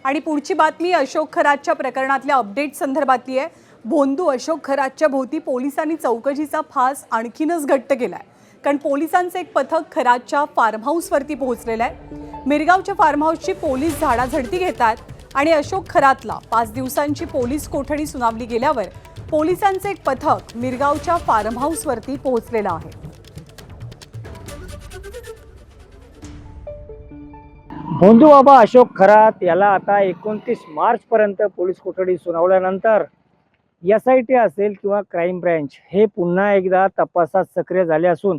आणि पुढची बातमी अशोक खरातच्या प्रकरणातल्या अपडेट संदर्भातली आहे। भोंदू अशोक खरातच्या भोवती पोलिसांनी चौकशीचा फास आणखीनच घट्ट केलाय, कारण पोलिसांचं एक पथक खरातच्या फार्म हाऊसवरती पोहोचलेलं आहे। मिरगावच्या फार्म हाऊसची पोलीस झाडाझडती घेतात आणि अशोक खरातला 5 दिवसांची पोलीस कोठडी सुनावली गेल्यावर पोलिसांचं एक पथक मिरगावच्या फार्म हाऊसवरती पोहोचलेलं आहे। भोंदू बाबा अशोक खरात याला आता 29 मार्च पर्यंत पोलीस कोठडी सुनावल्यानंतर SIT असेल किंवा क्राईम ब्रँच हे पुन्हा एकदा तपासात सक्रिय झाले असून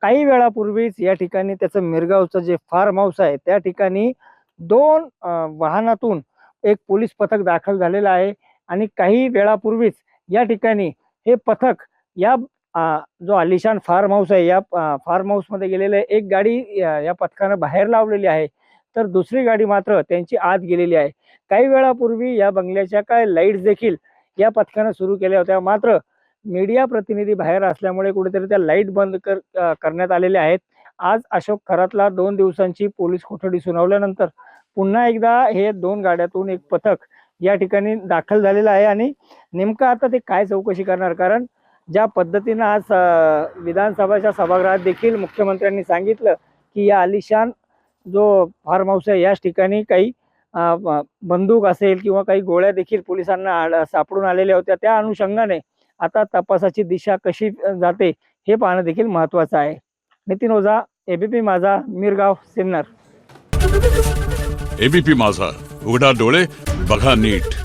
काही वेळापूर्वीच या ठिकाणी त्याचं मिरगावचं जे फार्म हाऊस आहे त्या ठिकाणी 2 वाहनातून एक पोलीस पथक दाखल झालेलं आहे। आणि काही वेळापूर्वीच या ठिकाणी हे पथक या जो आलिशान फार्म हाऊस आहे या फार्म हाऊसमध्ये गेलेले एक गाडी या पथकानं बाहेर लावलेली आहे, तर दुसरी गाडी मात्र त्यांची आत गेलेली आहे। काही वेळापूर्वी या बंगल्याच्या काय लाईट्स देखील या पथकानं सुरू केल्या होत्या, मात्र मीडिया प्रतिनिधी बाहेर असल्यामुळे कुठेतरी त्या लाईट बंद करण्यात आलेल्या आहेत। आज अशोक खरातला 2 दिवसांची पोलीस कोठडी सुनावल्यानंतर पुन्हा एकदा हे 2 गाड्यातून एक पथक या ठिकाणी दाखल झालेलं आहे। आणि नेमकं आता ते काय चौकशी करणार, कारण ज्या पद्धतीनं आज विधानसभेच्या सभागृहात देखील मुख्यमंत्र्यांनी सांगितलं की या आलिशान जो फार्म हाऊस आहे याच ठिकाणी काही बंदूक असेल किंवा काही गोळ्या देखील पोलिसांना सापडून आलेल्या होत्या, त्या अनुषंगाने आता तपासाची दिशा कशी जाते हे पाहणं देखील महत्त्वाचं आहे। नितीन ओझा, ABP माझा, मिरगाव, सिन्नर। ABP माझा, उघडा डोळे बघा नीट।